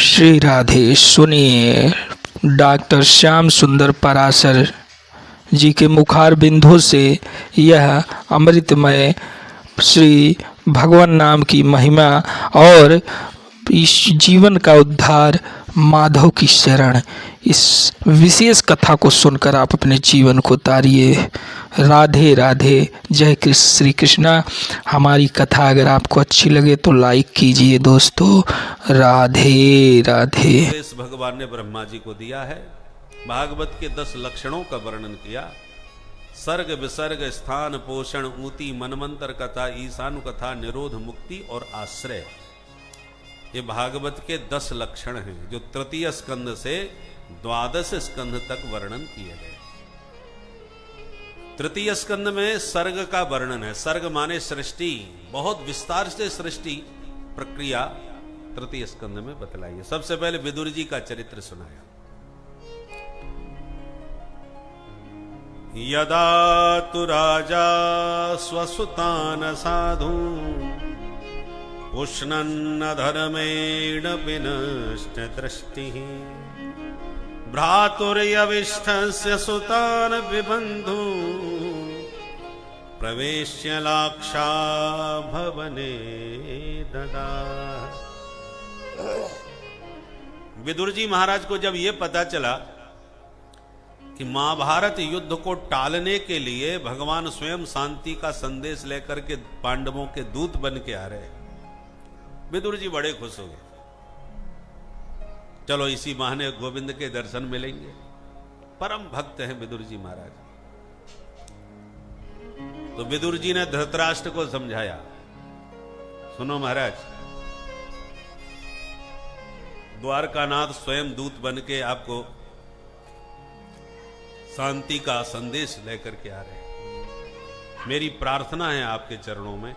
श्री राधे। सुनिए, डॉक्टर श्याम सुंदर पराशर जी के मुखार बिंदु से यह अमृतमय श्री भगवान नाम की महिमा और इस जीवन का उद्धार माधव की शरण, इस विशेष कथा को सुनकर आप अपने जीवन को उतारिए। राधे राधे। जय कृष्ण श्री कृष्णा। हमारी कथा अगर आपको अच्छी लगे तो लाइक कीजिए दोस्तों। राधे राधे। इस भगवान ने ब्रह्मा जी को दिया है। भागवत के 10 लक्षणों का वर्णन किया। सर्ग विसर्ग स्थान पोषण ऊती मनमंत्र कथा ईशानु कथा निरोध मुक्ति और आश्रय, ये भागवत के 10 लक्षण हैं जो तृतीय स्कंद से द्वादश स्कंद तक वर्णन किए गए। तृतीय स्कंद में सर्ग का वर्णन है। सर्ग माने सृष्टि, बहुत विस्तार से सृष्टि प्रक्रिया तृतीय स्कंद में बतलाई है। सबसे पहले विदुर जी का चरित्र सुनाया। यदा तु राजा स्वसुतान साधु उष्णन्न धर्मेण विनष्ट दृष्टि भ्रातुर्यविष्ठस्य सुतान विबंधु प्रवेश्य लाक्षा भवने ददा। विदुर जी महाराज को जब यह पता चला कि महाभारत युद्ध को टालने के लिए भगवान स्वयं शांति का संदेश लेकर के पांडवों के दूत बन के आ रहे, विदुर जी बड़े खुश हो गए। चलो इसी बहाने गोविंद के दर्शन मिलेंगे। परम भक्त हैं विदुर जी महाराज। तो विदुर जी ने धृतराष्ट्र को समझाया, सुनो महाराज, द्वारकानाथ स्वयं दूत बन के आपको शांति का संदेश लेकर के आ रहे। मेरी प्रार्थना है आपके चरणों में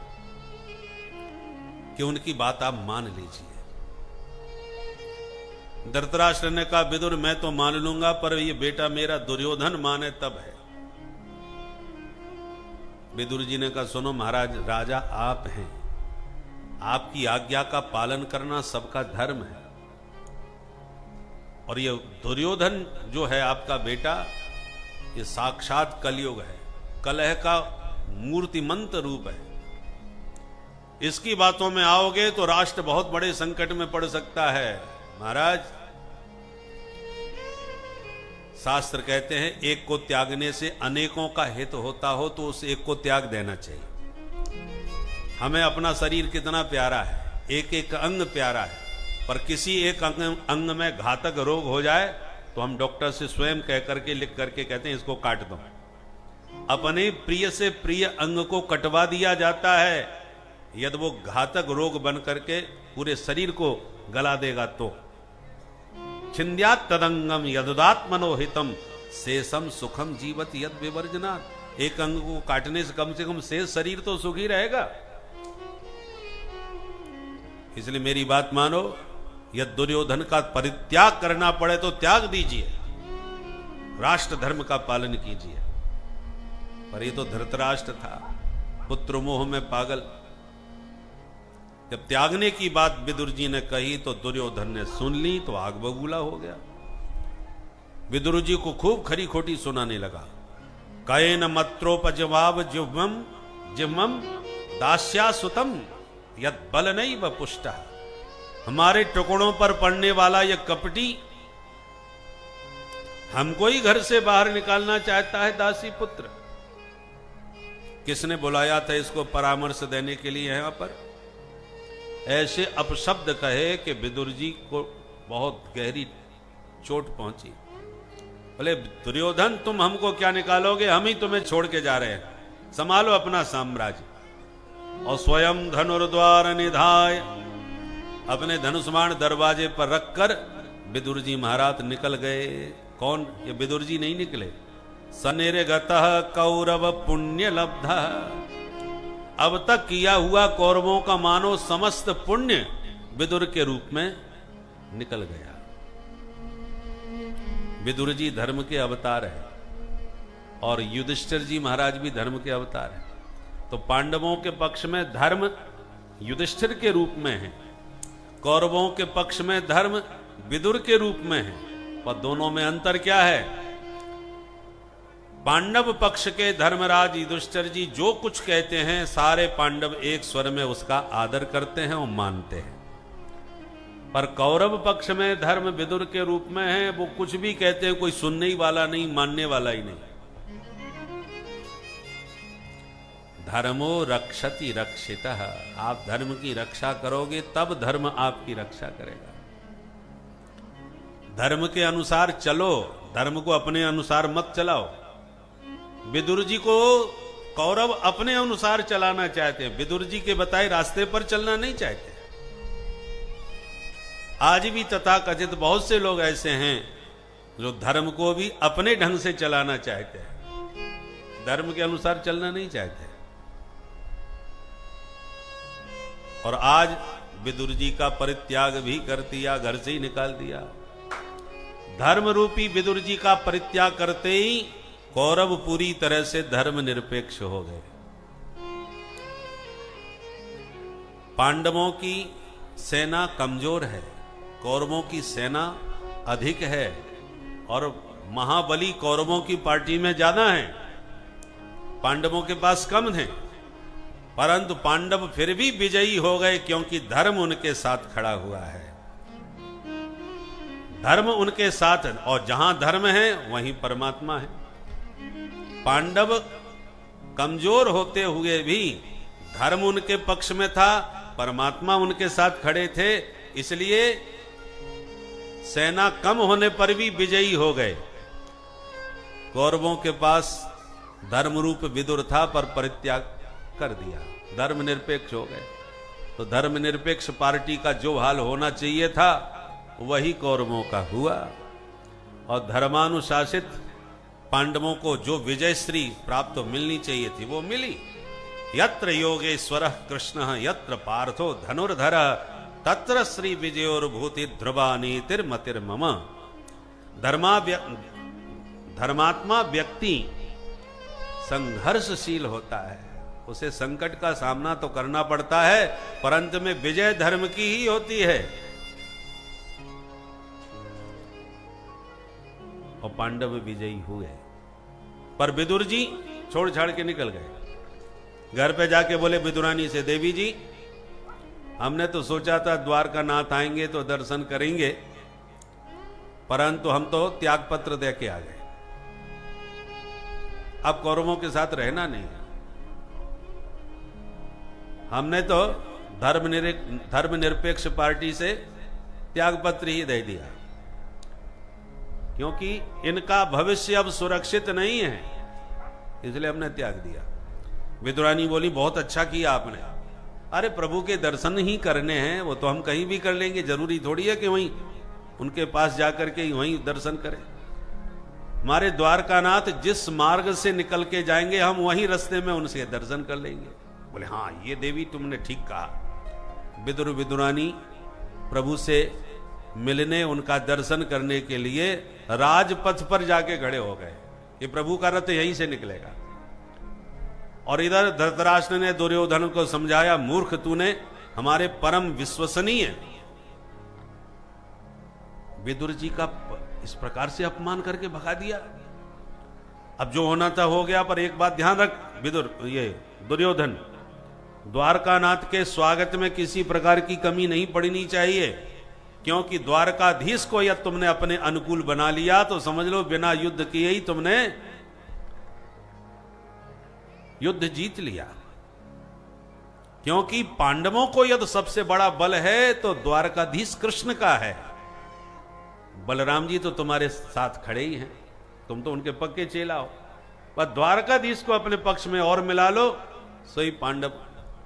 कि उनकी बात आप मान लीजिए। धृतराष्ट्र ने कहा, विदुर मैं तो मान लूंगा, पर ये बेटा मेरा दुर्योधन माने तब है। विदुर जी ने कहा, सुनो महाराज, राजा आप हैं, आपकी आज्ञा का पालन करना सबका धर्म है। और ये दुर्योधन जो है आपका बेटा, ये साक्षात कलयुग है, कलह का मूर्तिमंत रूप है। इसकी बातों में आओगे तो राष्ट्र बहुत बड़े संकट में पड़ सकता है। महाराज, शास्त्र कहते हैं एक को त्यागने से अनेकों का हित होता हो तो उस एक को त्याग देना चाहिए। हमें अपना शरीर कितना प्यारा है, एक एक अंग प्यारा है, पर किसी एक अंग में घातक रोग हो जाए तो हम डॉक्टर से स्वयं कह करके लिख करके कहते हैं इसको काट दो। अपने प्रिय से प्रिय अंग को कटवा दिया जाता है, यदि वो घातक रोग बन करके पूरे शरीर को गला देगा तो। छिन्द्यात् तदंगम यदुदात्मनोहितम शेषम सुखम जीवत यद विवर्जनात्। एक अंग को काटने से कम शेष शरीर तो सुखी रहेगा। इसलिए मेरी बात मानो, यदि दुर्योधन का परित्याग करना पड़े तो त्याग दीजिए, राष्ट्र धर्म का पालन कीजिए। पर ये तो धृतराष्ट्र था, पुत्र मोह में पागल। जब त्यागने की बात विदुर जी ने कही तो दुर्योधन ने सुन ली तो आग बबूला हो गया। विदुर जी को खूब खरी खोटी सुनाने लगा। कयेन मत्रोपजवाब जिह्वम जिह्वम दास्यासुतम यद बल नहीं व पुष्ट। हमारे टुकड़ों पर पड़ने वाला यह कपटी हमको ही घर से बाहर निकालना चाहता है। दासी पुत्र, किसने बुलाया था इसको परामर्श देने के लिए यहां पर? ऐसे अपशब्द कहे कि विदुर जी को बहुत गहरी चोट पहुंची। बोले, दुर्योधन तुम हमको क्या निकालोगे, हम ही तुम्हें छोड़ के जा रहे हैं, संभालो अपना साम्राज्य। और स्वयं धनुर्द्वार निधाय, अपने धनुष्मान दरवाजे पर रखकर विदुर जी महाराज निकल गए। कौन? ये विदुर जी नहीं निकले। सनिर्गतः कौरव पुण्य लब्धः, अब तक किया हुआ कौरवों का मानो समस्त पुण्य विदुर के रूप में निकल गया। विदुर जी धर्म के अवतार है और युधिष्ठिर जी महाराज भी धर्म के अवतार है। तो पांडवों के पक्ष में धर्म युधिष्ठिर के रूप में है कौरवों के पक्ष में धर्म विदुर के रूप में है, पर दोनों में अंतर क्या है? पांडव पक्ष के धर्मराज युधिष्ठिर जी जो कुछ कहते हैं सारे पांडव एक स्वर में उसका आदर करते हैं और मानते हैं, पर कौरव पक्ष में धर्म विदुर के रूप में है, वो कुछ भी कहते हैं कोई सुनने ही वाला नहीं, मानने वाला ही नहीं। धर्मो रक्षति रक्षितः, आप धर्म की रक्षा करोगे तब धर्म आपकी रक्षा करेगा। धर्म के अनुसार चलो, धर्म को अपने अनुसार मत चलाओ। विदुर जी को कौरव अपने अनुसार चलाना चाहते हैं, विदुर जी के बताए रास्ते पर चलना नहीं चाहते। आज भी तथाकथित बहुत से लोग ऐसे हैं जो धर्म को भी अपने ढंग से चलाना चाहते हैं, धर्म के अनुसार चलना नहीं चाहते। और आज विदुर जी का परित्याग भी कर दिया, घर से ही निकाल दिया। धर्म रूपी विदुर जी का परित्याग करते ही कौरव पूरी तरह से धर्म निरपेक्ष हो गए। पांडवों की सेना कमजोर है, कौरवों की सेना अधिक है, और महाबली कौरवों की पार्टी में ज्यादा है, पांडवों के पास कम थे। परंतु पांडव फिर भी विजयी हो गए क्योंकि धर्म उनके साथ खड़ा हुआ है, धर्म उनके साथ, और जहां धर्म है वहीं परमात्मा है। पांडव कमजोर होते हुए भी धर्म उनके पक्ष में था, परमात्मा उनके साथ खड़े थे, इसलिए सेना कम होने पर भी विजयी हो गए। कौरवों के पास धर्मरूप विदुर था पर परित्याग कर दिया, धर्म निरपेक्ष हो गए। तो धर्म निरपेक्ष पार्टी का जो हाल होना चाहिए था वही कौरवों का हुआ, और धर्मानुशासित पांडवों को जो विजयश्री प्राप्त मिलनी चाहिए थी वो मिली। यत्र योगेश्वरः कृष्णः यत्र पार्थो धनुर्धरः तत्र श्री विजयोर्भूति ध्रुवा नीतिर्मतिर्मम। धर्मात्मा व्यक्ति संघर्षशील होता है, उसे संकट का सामना तो करना पड़ता है, परंतु में विजय धर्म की ही होती है। और पांडव विजयी हुए, पर विदुर जी छोड़ छाड़ के निकल गए। घर पे जाके बोले विदुरानी से, देवी जी हमने तो सोचा था द्वारका नाथ आएंगे तो दर्शन करेंगे, परंतु हम तो त्याग पत्र दे के आ गए, अब कौरवों के साथ रहना नहीं। हमने तो धर्म निरपेक्ष पार्टी से त्याग पत्र ही दे दिया, क्योंकि इनका भविष्य अब सुरक्षित नहीं है, इसलिए हमने त्याग दिया। विदुरानी बोली बहुत अच्छा किया आपने, अरे प्रभु के दर्शन ही करने हैं, वो तो हम कहीं भी कर लेंगे, जरूरी थोड़ी है कि वहीं उनके पास जाकर के वहीं दर्शन करें। हमारे द्वारकानाथ जिस मार्ग से निकल के जाएंगे हम वहीं रास्ते में उनसे दर्शन कर लेंगे। बोले हाँ ये देवी तुमने ठीक कहा। विदुर विदुरानी प्रभु से मिलने, उनका दर्शन करने के लिए राजपथ पर जाके खड़े हो गए, ये प्रभु का रथ यहीं से निकलेगा। और इधर धृतराष्ट्र ने दुर्योधन को समझाया, मूर्ख तूने हमारे परम विश्वसनीय विदुर जी का इस प्रकार से अपमान करके भगा दिया। अब जो होना था हो गया, पर एक बात ध्यान रख दुर्योधन, द्वारकानाथ के स्वागत में किसी प्रकार की कमी नहीं पड़नी चाहिए, क्योंकि द्वारकाधीश को यदि तुमने अपने अनुकूल बना लिया तो समझ लो बिना युद्ध किए ही तुमने युद्ध जीत लिया। क्योंकि पांडवों को यदि सबसे बड़ा बल है तो द्वारकाधीश कृष्ण का है। बलराम जी तो तुम्हारे साथ खड़े ही हैं, तुम तो उनके पक्के चेला हो, पर द्वारकाधीश को अपने पक्ष में और मिला लो, सोई पांडव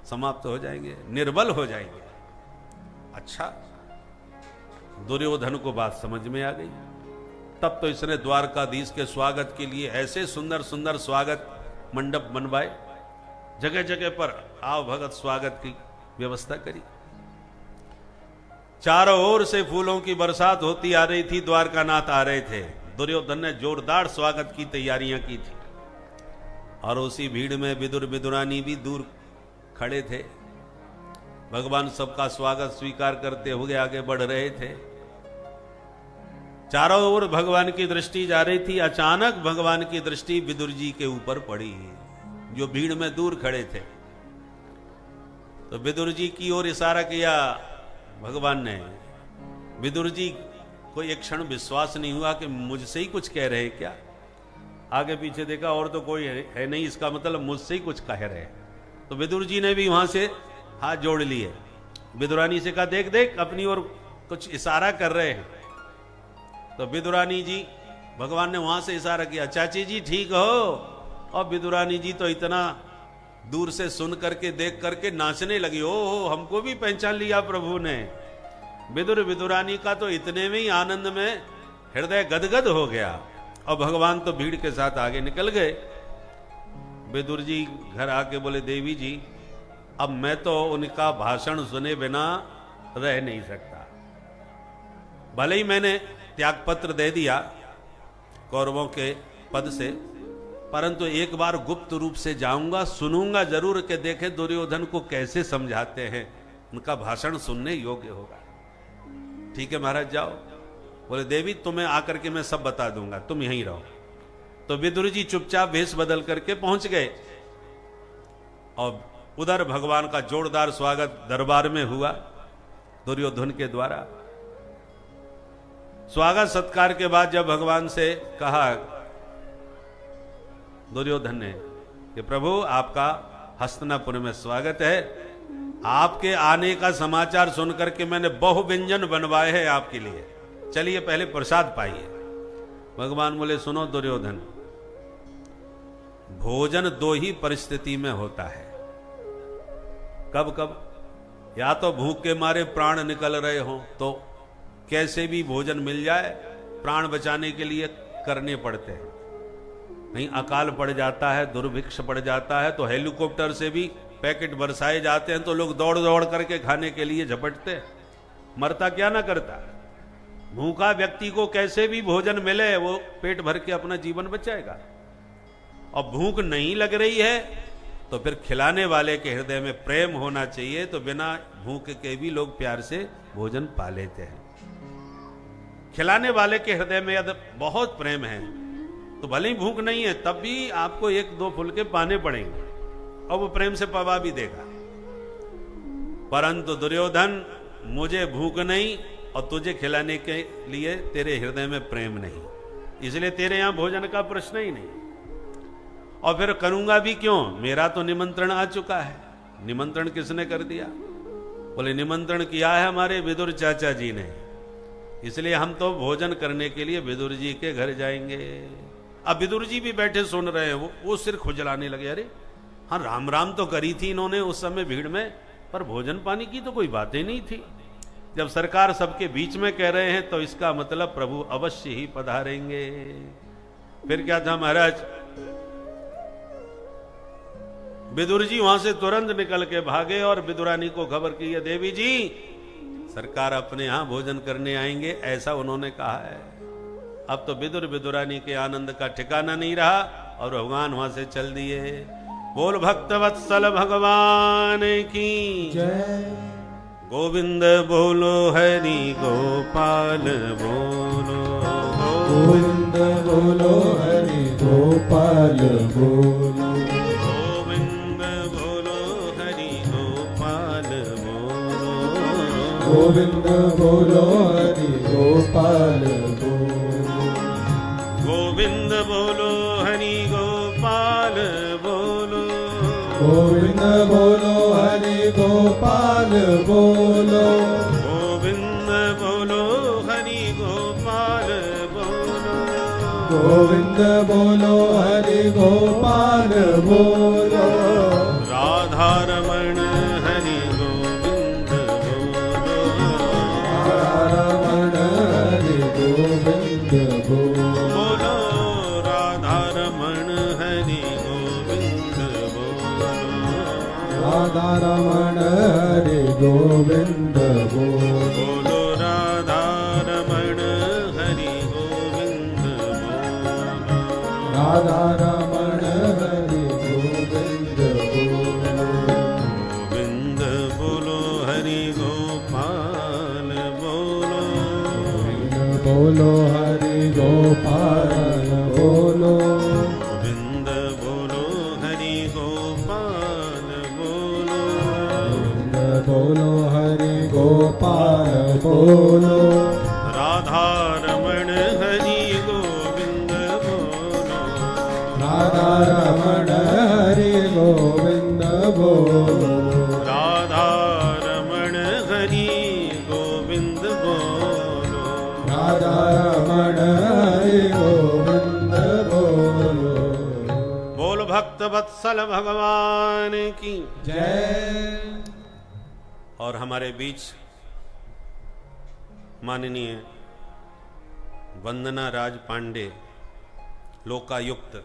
समाप्त हो जाएंगे, निर्बल हो जाएंगे। अच्छा, दुर्योधन को बात समझ में आ गई। तब तो इसने द्वारकाधीश के स्वागत के लिए ऐसे सुंदर सुंदर स्वागत मंडप बनवाए, जगह जगह पर आव भगत स्वागत की व्यवस्था करी। चारों ओर से फूलों की बरसात होती आ रही थी, द्वारकानाथ आ रहे थे। दुर्योधन ने जोरदार स्वागत की तैयारियां की थी, और उसी भीड़ में विदुर विदुरानी भी दूर खड़े थे। भगवान सबका स्वागत स्वीकार करते हुए आगे बढ़ रहे थे। चारों ओर भगवान की दृष्टि जा रही थी। अचानक भगवान की दृष्टि विदुर जी के ऊपर पड़ी, जो भीड़ में दूर खड़े थे। तो विदुर जी की ओर इशारा किया भगवान ने। विदुर जी को एक क्षण विश्वास नहीं हुआ कि मुझसे ही कुछ कह रहे हैं क्या। आगे पीछे देखा और तो कोई है नहीं, इसका मतलब मुझसे ही कुछ कह रहे हैं। तो विदुर जी ने भी वहां से हाथ जोड़ लिए। विदुरानी से कहा, देख देख अपनी ओर कुछ इशारा कर रहे हैं। तो विदुरानी जी, भगवान ने वहां से इशारा किया, चाची जी ठीक हो। और विदुरानी जी तो इतना दूर से सुन करके देख करके नाचने लगी। ओ हमको भी पहचान लिया प्रभु ने। विदुरानी का तो इतने में ही आनंद में हृदय गदगद हो गया। और भगवान तो भीड़ के साथ आगे निकल गए। विदुर जी घर आके बोले, देवी जी अब मैं तो उनका भाषण सुने बिना रह नहीं सकता। भले ही मैंने त्यागपत्र दे दिया कौरवों के पद से, परंतु एक बार गुप्त रूप से जाऊंगा, सुनूंगा जरूर कि देखे दुर्योधन को कैसे समझाते हैं। उनका भाषण सुनने योग्य होगा। ठीक है महाराज जाओ। बोले, देवी तुम्हें आकर के मैं सब बता दूंगा, तुम यहीं रहो। तो विदुर जी चुपचाप भेष बदल करके पहुंच गए। और उधर भगवान का जोरदार स्वागत दरबार में हुआ दुर्योधन के द्वारा। स्वागत सत्कार के बाद जब भगवान से कहा दुर्योधन ने कि प्रभु आपका हस्तिनापुर में स्वागत है, आपके आने का समाचार सुनकर के मैंने बहु व्यंजन बनवाए हैं आपके लिए, चलिए पहले प्रसाद पाइए। भगवान बोले, सुनो दुर्योधन, भोजन दो ही परिस्थिति में होता है। कब कब? या तो भूख के मारे प्राण निकल रहे हो तो कैसे भी भोजन मिल जाए, प्राण बचाने के लिए करने पड़ते हैं। नहीं अकाल पड़ जाता है, दुर्भिक्ष पड़ जाता है तो हेलीकॉप्टर से भी पैकेट बरसाए जाते हैं तो लोग दौड़ दौड़ करके खाने के लिए झपटते हैं। मरता क्या ना करता। भूखा व्यक्ति को कैसे भी भोजन मिले वो पेट भर के अपना जीवन बचाएगा। और भूख नहीं लग रही है तो फिर खिलाने वाले के हृदय में प्रेम होना चाहिए, तो बिना भूख के भी लोग प्यार से भोजन पा लेते हैं। खिलाने वाले के हृदय में यदि बहुत प्रेम है तो भले ही भूख नहीं है तब भी आपको एक दो फुलके पाने पड़ेंगे और वो प्रेम से पवा भी देगा। परंतु दुर्योधन, मुझे भूख नहीं और तुझे खिलाने के लिए तेरे हृदय में प्रेम नहीं, इसलिए तेरे यहां भोजन का प्रश्न ही नहीं। और फिर करूंगा भी क्यों, मेरा तो निमंत्रण आ चुका है। निमंत्रण किसने कर दिया? बोले, निमंत्रण किया है हमारे विदुर चाचा जी ने, इसलिए हम तो भोजन करने के लिए विदुर जी के घर जाएंगे। अब विदुर जी भी बैठे सुन रहे हैं, वो सिर खुजलाने लगे। अरे हाँ, राम राम तो करी थी इन्होंने उस समय भीड़ में, पर भोजन पानी की तो कोई बात ही नहीं थी। जब सरकार सबके बीच में कह रहे हैं तो इसका मतलब प्रभु अवश्य ही पधारेंगे। फिर क्या था महाराज, विदुर जी वहां से तुरंत निकल के भागे और विदुरानी को खबर की है, देवी जी सरकार अपने यहां भोजन करने आएंगे, ऐसा उन्होंने कहा है। अब तो विदुर विदुरानी के आनंद का ठिकाना नहीं रहा और भगवान वहां से चल दिए। बोल भक्त वत्सल भगवान की जय। गोविंद बोलो हरि गोपाल बोलो, गोविंद बोलो हरि गोपाल बोलो, गोविंद बोलो हरि गोपाल बोलो, गोविंद बोलो हरि गोपाल बोलो, गोविंद बोलो हरि गोपाल बोलो, गोविंद बोलो हरि गोपाल बोलो, गोविंद बोलो हरि गोपाल बोलो, गोविंद बोलो हरि गोपाल बोलो, राधा रमण हरि गोविंद बोलो, राधा रमण हरि गोविंद बोलो, बोलो राधा रमण हरि गोविंद बोलो, राधा रमण हरि गोविंद बोलो, बोलो राधा रमण हरि गोविंद बोलो, राधा रमण हरि गोविंद बोलो, गोविंद बोलो बोलो हरि गोपाल बोलो गोविंद बोलो हरि गोपाल बोलो बोलो हरि गोपाल बोलो राधा रमण हरि गोविंद बोलो राधा रमण हरि गोविंद बोलो राधा रमण हरि गोविंद बोलो राधा रमण हरि गोविंद बोलो बोल भक्त वत्सल भगवान की। जय। और हमारे बीच माननीय वंदना राज पांडे लोकायुक्त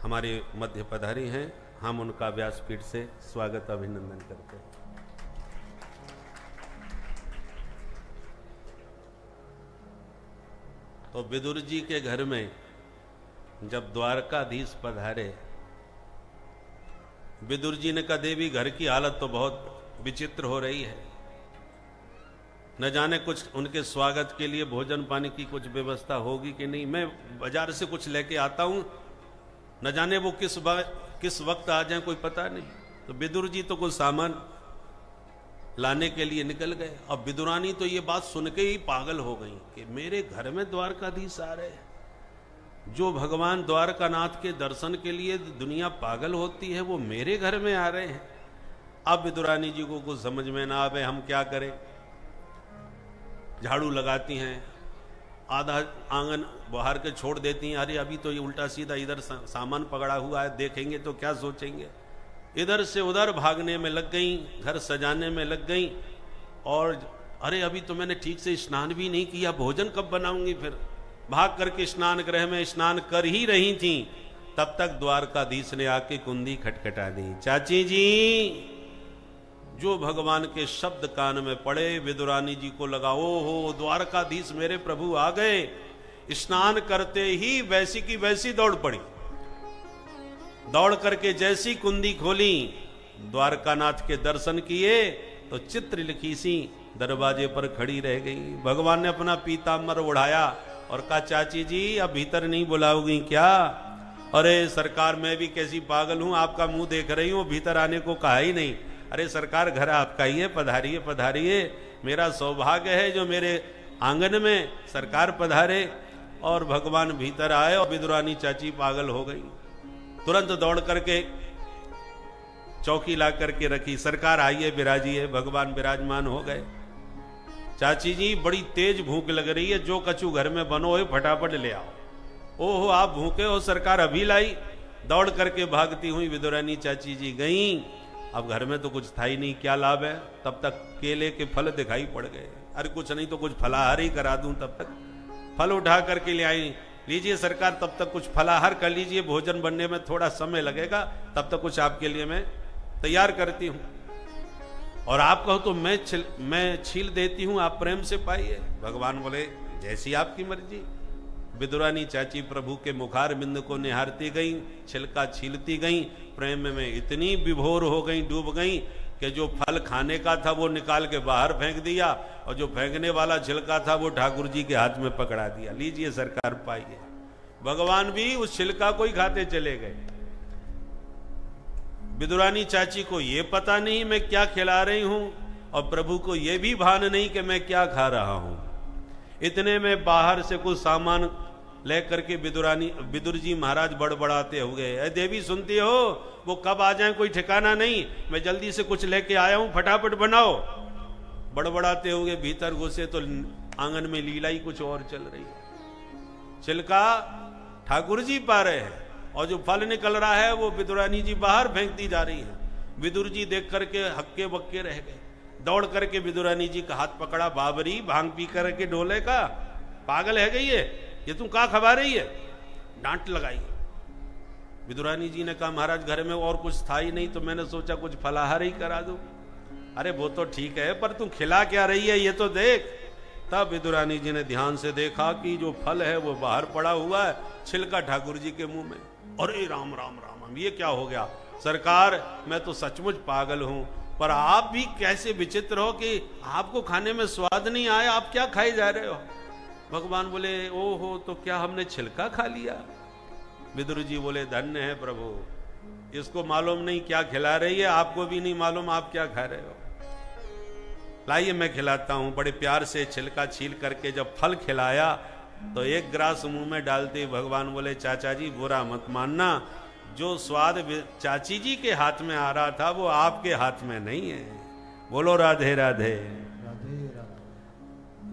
हमारे मध्य पधारी हैं। हम उनका व्यासपीठ से स्वागत अभिनंदन करते हैं। तो विदुर जी के घर में जब द्वारकाधीश पधारे, विदुर जी ने कहा देवी घर की हालत तो बहुत विचित्र हो रही है, न जाने कुछ उनके स्वागत के लिए भोजन पानी की कुछ व्यवस्था होगी कि नहीं। मैं बाजार से कुछ लेके आता हूं, न जाने वो किस वक्त आ जाए कोई पता नहीं। तो विदुर जी तो कुछ सामान लाने के लिए निकल गए। अब विदुरानी तो ये बात सुन के ही पागल हो गई कि मेरे घर में द्वारकाधीश आ रहे हैं। जो भगवान द्वारकानाथ के दर्शन के लिए दुनिया पागल होती है वो मेरे घर में आ रहे हैं। अब विदुरानी जी को कुछ समझ में ना आवे हम क्या करें। झाड़ू लगाती हैं, आधा आंगन बाहर के छोड़ देती हैं, अरे अभी तो ये उल्टा सीधा इधर सामान पकड़ा हुआ है, देखेंगे तो क्या सोचेंगे। इधर से उधर भागने में लग गई, घर सजाने में लग गई। और अरे अभी तो मैंने ठीक से स्नान भी नहीं किया, भोजन कब बनाऊंगी। फिर भाग करके स्नान गृह में स्नान कर ही रही थी, तब तक द्वारकाधीश ने आके कुंडी खटखटा दी। चाची जी, जो भगवान के शब्द कान में पड़े, विदुरानी जी को लगा ओ हो द्वारकाधीश मेरे प्रभु आ गए। स्नान करते ही वैसी की वैसी दौड़ पड़ी। दौड़ करके जैसी कुंडी खोली, द्वारकानाथ के दर्शन किए तो चित्र लिखी सी दरवाजे पर खड़ी रह गई। भगवान ने अपना पीताम्बर उड़ाया और कहा चाची जी अब भीतर नहीं बुलाओगी क्या। अरे सरकार मैं भी कैसी पागल हूं, आपका मुंह देख रही हूं, भीतर आने को कहा ही नहीं। अरे सरकार घर आपका ही है, पधारिए पधारिए, मेरा सौभाग्य है जो मेरे आंगन में सरकार पधारे। और भगवान भीतर आए और विदुरानी चाची पागल हो गई। तुरंत दौड़ करके चौकी ला करके रखी, सरकार आइए विराजिए। भगवान विराजमान हो गए। चाची जी बड़ी तेज भूख लग रही है, जो कछु घर में बनो है फटाफट ले आओ। ओहो आप भूखे हो, सरकार अभी लाई। दौड़ करके भागती हुई विदुरानी चाची जी गई। अब घर में तो कुछ था ही नहीं, क्या लाभ है। तब तक केले के फल दिखाई पड़ गए। अरे कुछ नहीं तो कुछ फलाहार ही करा दूं। तब तक फल उठा करके ले आई, लीजिए सरकार तब तक कुछ फलाहार कर लीजिए, भोजन बनने में थोड़ा समय लगेगा, तब तक कुछ आपके लिए मैं तैयार करती हूं। और आप कहो तो मैं छील देती हूं, आप प्रेम से पाइए। भगवान बोले जैसी आपकी मर्जी। विदुरानी चाची प्रभु के मुखार बिंद को निहारती गई, छिलका छीलती गई, प्रेम में इतनी विभोर हो गई, डूब गई कि जो फल खाने का था वो निकाल के बाहर फेंक दिया और जो फेंकने वाला छिलका था वो ठाकुर जी के हाथ में पकड़ा दिया। लीजिए सरकार पाइए। भगवान भी उस छिलका को ही खाते चले गए। विदुरानी चाची को ये पता नहीं मैं क्या खिला रही हूं और प्रभु को ये भी भान नहीं कि मैं क्या खा रहा हूं। इतने में बाहर से कुछ सामान लेकर के विदुर जी महाराज बड़बड़ाते हुए, अरे देवी सुनती हो, वो कब आ जाए कोई ठिकाना नहीं, मैं जल्दी से कुछ लेके आया हूं, फटाफट बनाओ। बड़बड़ाते हुए भीतर घुसे तो आंगन में लीला ही कुछ और चल रही है। छिलका ठाकुर जी पा रहे हैं और जो फल निकल रहा है वो विदुरानी जी बाहर फेंकती जा रही है। विदुर जी देख करके हक्के बक्के रह गए। दौड़ करके विदुरानी जी का हाथ पकड़ा, बाबरी भांग पी करके ढोले का पागल है गई है, ये तुम कहा खबा रही है, डांट लगाई। विदुरानी जी ने कहा महाराज घर में और कुछ था ही नहीं तो मैंने सोचा कुछ फलाहार ही करा दूं। अरे वो तो ठीक है पर तुम खिला क्या रही है ये तो देख। तब विदुरानी जी ने ध्यान से देखा कि जो फल है वो बाहर पड़ा हुआ है, छिलका ठाकुर जी के मुंह में। अरे राम राम राम, ये क्या हो गया सरकार, मैं तो सचमुच पागल हूं, पर आप भी कैसे विचित्र हो कि आपको खाने में स्वाद नहीं आया, आप क्या खाए जा रहे हो। भगवान बोले ओहो, तो क्या हमने छिलका खा लिया? विदुर जी बोले धन्य है प्रभु, इसको मालूम नहीं क्या खिला रही है, आपको भी नहीं मालूम आप क्या खा रहे हो। लाइए मैं खिलाता हूं। बड़े प्यार से छिलका छील करके जब फल खिलाया तो एक ग्रास मुंह में डालते ही भगवान बोले चाचा जी बुरा मत मानना, जो स्वाद चाची जी के हाथ में आ रहा था वो आपके हाथ में नहीं है। बोलो राधे राधे।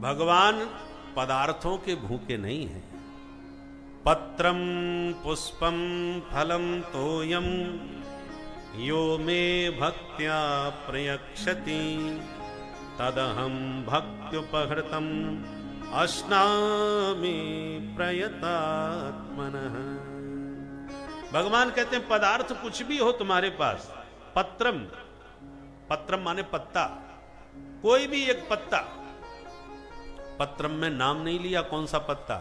भगवान पदार्थों के भूखे नहीं है। पत्रम पुष्पम फलम तोयम यो मे भक्त्या प्रयक्षति तदहम भक्त्युपहृतम अश्नामि प्रयतात्मनः। भगवान कहते हैं पदार्थ कुछ भी हो तुम्हारे पास, पत्रम, पत्रम माने पत्ता, कोई भी एक पत्ता। पत्रम में नाम नहीं लिया कौन सा पत्ता,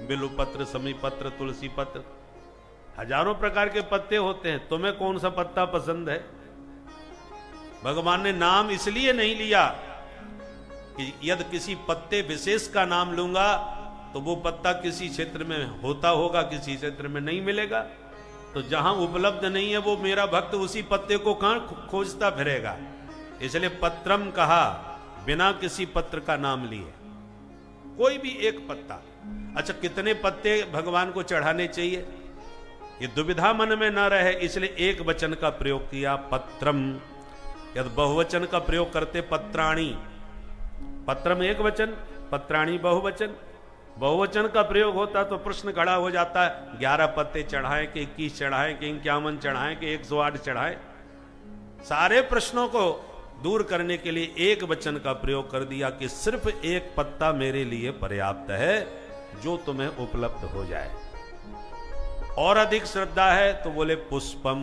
बिल्व पत्र, समी पत्र, तुलसी पत्र, हजारों प्रकार के पत्ते होते हैं, तुम्हें कौन सा पत्ता पसंद है? भगवान ने नाम इसलिए नहीं लिया कि यदि किसी पत्ते विशेष का नाम लूंगा तो वो पत्ता किसी क्षेत्र में होता होगा, किसी क्षेत्र में नहीं मिलेगा, तो जहां उपलब्ध नहीं है वो मेरा भक्त उसी पत्ते को कहां खोजता फिरेगा। इसलिए पत्रम कहा, बिना किसी पत्र का नाम लिए, कोई भी एक पत्ता। अच्छा, कितने पत्ते भगवान को चढ़ाने चाहिए ये दुविधा मन में न रहे, इसलिए एक वचन का प्रयोग किया, पत्रम। यदि बहुवचन का प्रयोग करते पत्राणी, पत्रम एक वचन, पत्राणी बहुवचन। बहुवचन का प्रयोग होता तो प्रश्न खड़ा हो जाता है 11 पत्ते चढ़ाएं कि 21 चढ़ाएं कि 51 चढ़ाएं कि 108 चढ़ाएं। सारे प्रश्नों को दूर करने के लिए एक वचन का प्रयोग कर दिया कि सिर्फ एक पत्ता मेरे लिए पर्याप्त है, जो तुम्हें उपलब्ध हो जाए। और अधिक श्रद्धा है तो बोले पुष्पम।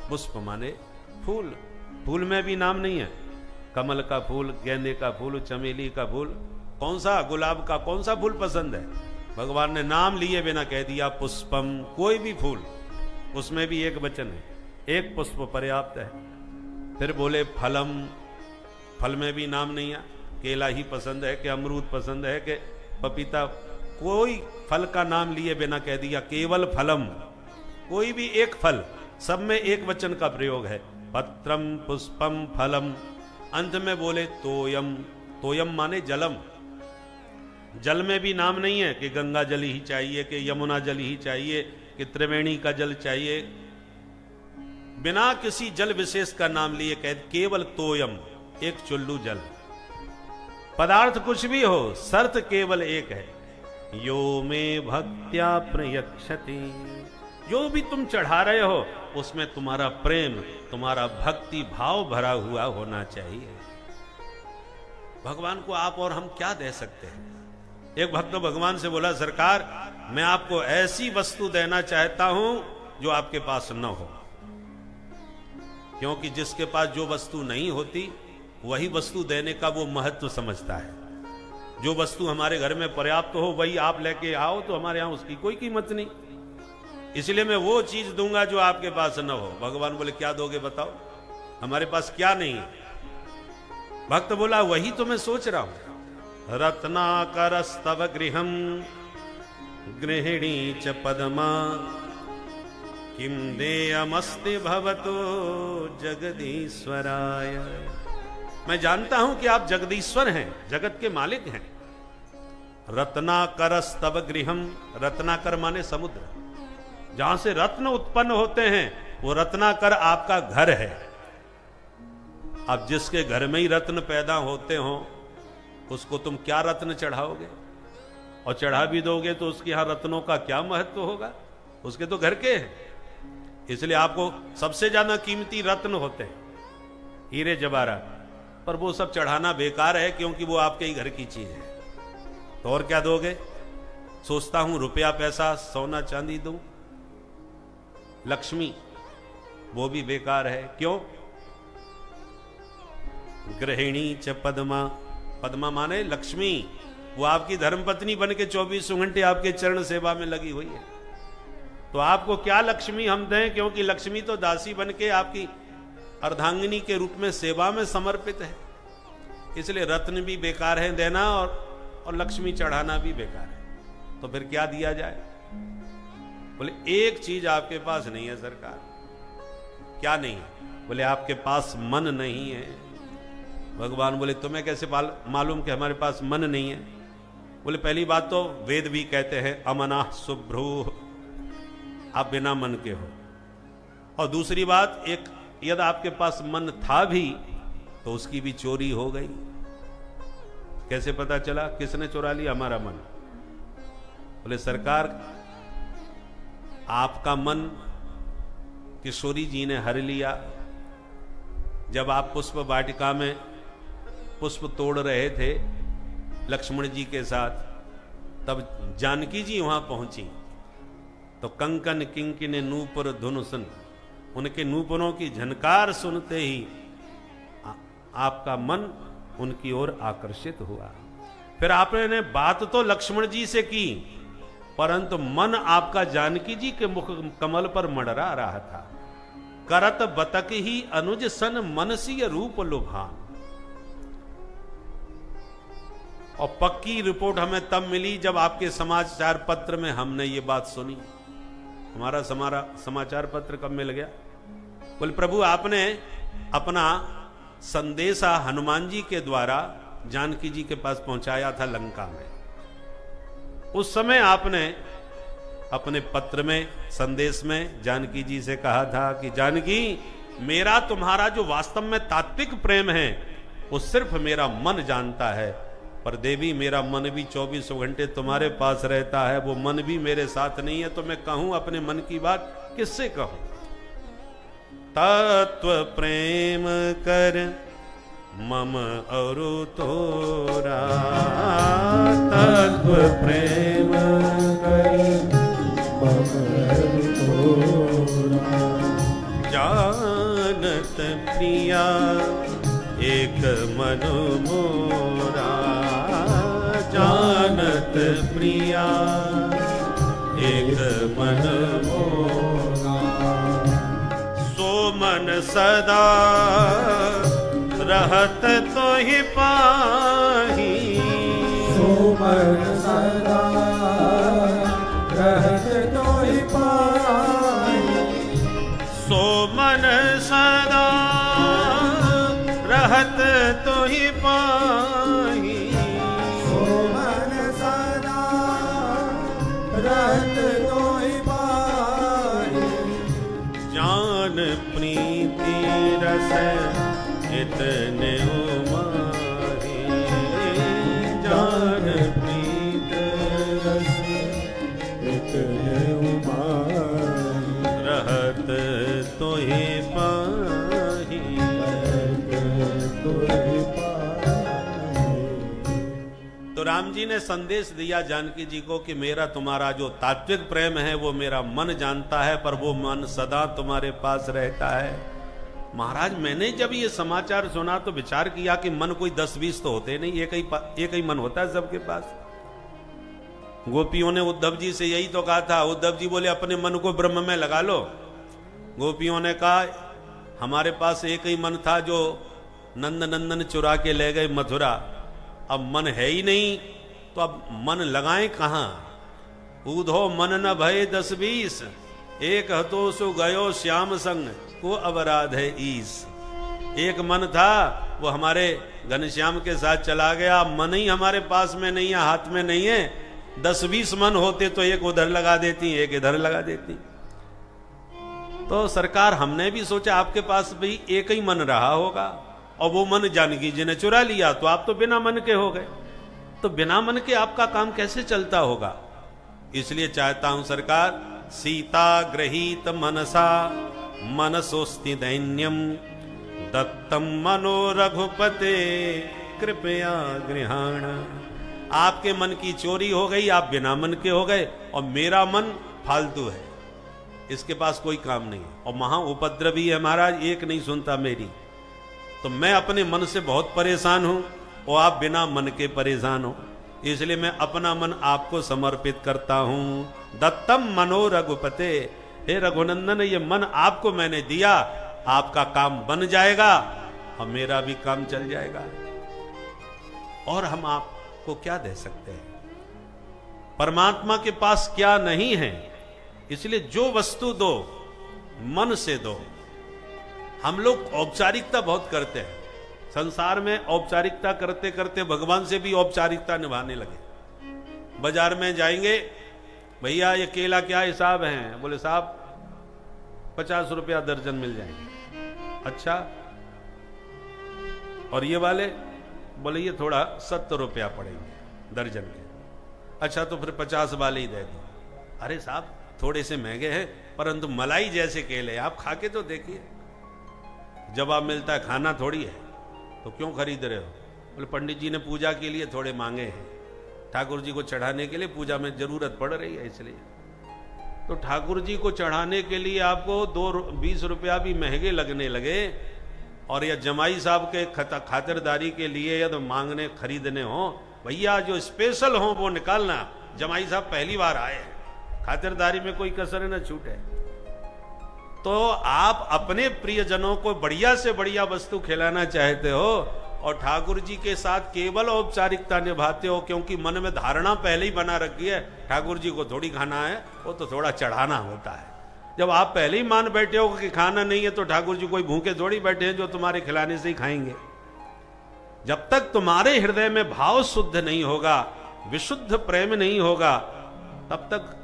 पुष्प माने फूल, फूल में भी नाम नहीं है, कमल का फूल, गेंदे का फूल, चमेली का फूल, कौन सा, गुलाब का कौन सा फूल पसंद है? भगवान ने नाम लिए बिना कह दिया पुष्पम, कोई भी फूल, उसमें भी एक वचन है, एक पुष्प पर्याप्त है। फिर बोले फलम, फल में भी नाम नहीं है, केला ही पसंद है कि अमरूद पसंद है कि पपीता, कोई फल का नाम लिए बिना कह दिया केवल फलम, कोई भी एक फल, सब में एक वचन का प्रयोग है, पत्रम पुष्पम फलम। अंत में बोले तोयम, तोयम माने जलम, जल में भी नाम नहीं है कि गंगा जल ही चाहिए कि यमुना जल ही चाहिए कि त्रिवेणी का जल चाहिए, बिना किसी जल विशेष का नाम लिए कह केवल तोयम, एक चुल्लू जल। पदार्थ कुछ भी हो, शर्त केवल एक है, यो में भक्त्या प्रयक्षति, जो भी तुम चढ़ा रहे हो उसमें तुम्हारा प्रेम, तुम्हारा भक्ति भाव भरा हुआ होना चाहिए। भगवान को आप और हम क्या दे सकते हैं? एक भक्त भगवान से बोला सरकार मैं आपको ऐसी वस्तु देना चाहता हूं जो आपके पास न हो, क्योंकि जिसके पास जो वस्तु नहीं होती वही वस्तु देने का वो महत्व समझता है। जो वस्तु हमारे घर में पर्याप्त हो वही आप लेके आओ तो हमारे यहां उसकी कोई कीमत नहीं, इसलिए मैं वो चीज दूंगा जो आपके पास न हो। भगवान बोले क्या दोगे बताओ, हमारे पास क्या नहीं है? भक्त बोला वही तो मैं सोच रहा हूं, रत्नाकरस्तव गृहम गृहिणी च पद्मा किम देयमस्ति भवतो जगदीश्वराय। मैं जानता हूं कि आप जगदीश्वर हैं, जगत के मालिक हैं। रत्नाकरस्तव गृहम, रत्नाकर माने समुद्र, जहां से रत्न उत्पन्न होते हैं वो रत्नाकर आपका घर है। अब जिसके घर में ही रत्न पैदा होते हो उसको तुम क्या रत्न चढ़ाओगे? और चढ़ा भी दोगे तो उसके यहां रत्नों का क्या महत्व होगा? उसके तो घर के हैं। इसलिए आपको सबसे ज्यादा कीमती रत्न होते हैं, हीरे जवाहरात, पर वो सब चढ़ाना बेकार है क्योंकि वो आपके ही घर की चीज है। तो और क्या दोगे? सोचता हूं रुपया पैसा सोना चांदी दूं, लक्ष्मी, वो भी बेकार है। क्यों? गृहिणी च पद्मा, पद्मा माने लक्ष्मी, वो आपकी धर्मपत्नी बन के 24 घंटे आपके चरण सेवा में लगी हुई है। तो आपको क्या लक्ष्मी हम दें, क्योंकि लक्ष्मी तो दासी बन के आपकी अर्धांगिनी के रूप में सेवा में समर्पित है। इसलिए रत्न भी बेकार है देना और लक्ष्मी चढ़ाना भी बेकार है। तो फिर क्या दिया जाए? बोले एक चीज आपके पास नहीं है सरकार। क्या नहीं है? बोले आपके पास मन नहीं है। भगवान बोले तुम्हें कैसे मालूम कि हमारे पास मन नहीं है? बोले पहली बात तो वेद भी कहते हैं अमना शुभ्रू, आप बिना मन के हो। और दूसरी बात, एक यदि आपके पास मन था भी तो उसकी भी चोरी हो गई। कैसे पता चला? किसने चुरा लिया हमारा मन? बोले सरकार आपका मन किशोरी जी ने हर लिया। जब आप पुष्प वाटिका में पुष्प तोड़ रहे थे लक्ष्मण जी के साथ, तब जानकी जी वहां पहुंची तो कंकन किंकिन नूपुर धुन सुन, उनके नूपुरों की झनकार सुनते ही आपका मन उनकी ओर आकर्षित हुआ। फिर आपने बात तो लक्ष्मण जी से की, परंतु मन आपका जानकी जी के मुख कमल पर मंडरा रहा था। करत बतक ही अनुज सन मनसीय रूप लुभान। और पक्की रिपोर्ट हमें तब मिली जब आपके समाचार पत्र में हमने ये बात सुनी। हमारा समाचार पत्र कब मिल गया? बोले प्रभु आपने अपना संदेशा हनुमान जी के द्वारा जानकी जी के पास पहुंचाया था लंका में। उस समय आपने अपने पत्र में, संदेश में जानकी जी से कहा था कि जानकी मेरा तुम्हारा जो वास्तव में तात्विक प्रेम है वो सिर्फ मेरा मन जानता है, पर देवी मेरा मन भी 24 घंटे तुम्हारे पास रहता है, वो मन भी मेरे साथ नहीं है। तो मैं कहूं अपने मन की बात किससे कहूं? तत्व प्रेम कर मम अरु तोरा, तत्व प्रेम कर मम अरु तोरा। जानत प्रिया एक मन मोरा, जानत प्रिया एक मन मोरा। सो मन सदा रहत तो ही पाही, सो मन सदा रहत तो ही पाही। सो मन सदा रहत तो ही पाही, सो मन सदा रहत तो ही पाही। जान प्रीति रस इतने उमाही, जान प्रीत रस इतने उमाही। रहत तो ही पाही, तो ही पाही। तो राम जी ने संदेश दिया जानकी जी को कि मेरा तुम्हारा जो तात्विक प्रेम है वो मेरा मन जानता है, पर वो मन सदा तुम्हारे पास रहता है। महाराज मैंने जब ये समाचार सुना तो विचार किया कि मन कोई 10-20 तो होते नहीं, एक ही मन होता है सबके पास। गोपियों ने उद्धव जी से यही तो कहा था। उद्धव जी बोले अपने मन को ब्रह्म में लगा लो। गोपियों ने कहा हमारे पास एक ही मन था जो नंद नंदन चुरा के ले गए मथुरा, अब मन है ही नहीं, तो अब मन लगाएं कहां? ऊधो मन न भय 10-20, एक हतो सु गयो श्याम संग, को अपराध है ईस। एक मन था वो हमारे घनश्याम के साथ चला गया, मन ही हमारे पास में नहीं है, हाथ में नहीं है। 10-20 मन होते तो एक उधर लगा देती, एक इधर लगा देती। तो सरकार हमने भी सोचा आपके पास भी एक ही मन रहा होगा, और वो मन जानकी जी ने चुरा लिया, तो आप तो बिना मन के हो गए। तो बिना मन के आपका काम कैसे चलता होगा? इसलिए चाहता हूं सरकार, सीता गृहीत मनसा मनसोस्ति दैन्यम दत्तम मनो रघुपते कृपया गृहाण। आपके मन की चोरी हो गई, आप बिना मन के हो गए, और मेरा मन फालतू है, इसके पास कोई काम नहीं है, और महा उपद्रवी है महाराज, एक नहीं सुनता मेरी। तो मैं अपने मन से बहुत परेशान हूं, और आप बिना मन के परेशान हो, इसलिए मैं अपना मन आपको समर्पित करता हूं। दत्तम मनो रघुपते, हे रघुनंदन ये मन आपको मैंने दिया, आपका काम बन जाएगा और मेरा भी काम चल जाएगा। और हम आपको क्या दे सकते हैं? परमात्मा के पास क्या नहीं है? इसलिए जो वस्तु दो मन से दो। हम लोग औपचारिकता बहुत करते हैं संसार में, औपचारिकता करते करते भगवान से भी औपचारिकता निभाने लगे। बाजार में जाएंगे, भैया ये केला क्या हिसाब है? बोले साहब 50 रुपया दर्जन मिल जाएंगे। अच्छा, और ये वाले? बोले ये थोड़ा 70 रुपया पड़ेंगे दर्जन के। अच्छा, तो फिर 50 वाले ही दे दो। अरे साहब थोड़े से महंगे हैं, परंतु मलाई जैसे केले आप खा के तो देखिए। जवाब मिलता है खाना थोड़ी है तो क्यों खरीद रहे हो? बोले पंडित जी ने पूजा के लिए थोड़े मांगे हैं, ठाकुर जी को चढ़ाने के लिए पूजा में जरूरत पड़ रही है इसलिए। तो ठाकुर जी को चढ़ाने के लिए आपको 20 रुपया भी महंगे लगने लगे, और या जमाई साहब के खातिरदारी के लिए या तो मांगने खरीदने हो, भैया जो स्पेशल हो वो निकालना। जमाई साहब पहली बार आए, खातिरदारी में कोई कसर न छूटे। तो आप अपने प्रियजनों को बढ़िया से बढ़िया वस्तु खिलाना चाहते हो और ठाकुर जी के साथ केवल औपचारिकता निभाते हो, क्योंकि मन में धारणा पहले ही बना रखी है ठाकुर जी को थोड़ी खाना है, वो तो थोड़ा चढ़ाना होता है। जब आप पहले ही मान बैठे हो कि खाना नहीं है तो ठाकुर जी कोई भूखे थोड़ी बैठे हैं जो तुम्हारे खिलाने से ही खाएंगे। जब तक तुम्हारे हृदय में भाव शुद्ध नहीं होगा, विशुद्ध प्रेम नहीं होगा, तब तक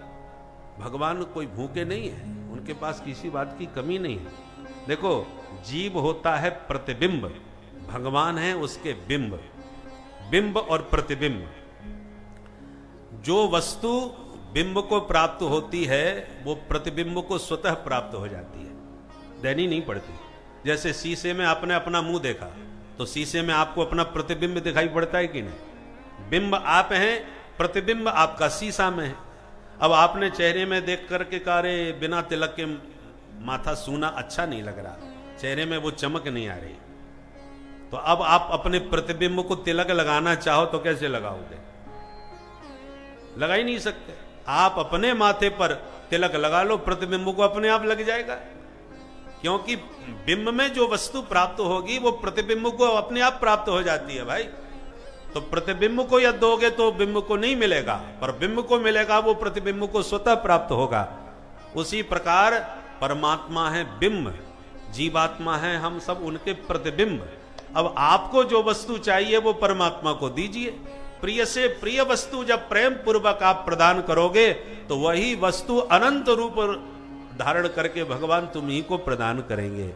भगवान कोई भूखे नहीं है, उनके पास किसी बात की कमी नहीं है। देखो, जीव होता है प्रतिबिंब, भगवान है उसके बिंब। बिंब और प्रतिबिंब, जो वस्तु बिंब को प्राप्त होती है वो प्रतिबिंब को स्वतः प्राप्त हो जाती है, देनी नहीं पड़ती। जैसे शीशे में आपने अपना मुंह देखा तो शीशे में आपको अपना प्रतिबिंब दिखाई पड़ता है कि नहीं? बिंब आप हैं, प्रतिबिंब आपका शीशा में है। अब आपने चेहरे में देख करके कहा रे बिना तिलक के माथा सूना अच्छा नहीं लग रहा, चेहरे में वो चमक नहीं आ रही, तो अब आप अपने प्रतिबिंब को तिलक लगाना चाहो तो कैसे लगाओगे? लगा ही नहीं सकते। आप अपने माथे पर तिलक लगा लो, प्रतिबिंब को अपने आप लग जाएगा, क्योंकि बिंब में जो वस्तु प्राप्त होगी वो प्रतिबिंब को अपने आप प्राप्त हो जाती है भाई। तो प्रतिबिंब को यदि दोगे तो बिंब को नहीं मिलेगा, पर बिंब को मिलेगा, वो प्रतिबिंब को स्वतः प्राप्त होगा। उसी प्रकार परमात्मा है बिंब, जीवात्मा है हम सब उनके प्रतिबिंब। अब आपको जो वस्तु चाहिए वो परमात्मा को दीजिए। प्रिय से प्रिय वस्तु जब प्रेम पूर्वक आप प्रदान करोगे तो वही वस्तु अनंत रूप धारण करके भगवान तुम ही को प्रदान करेंगे।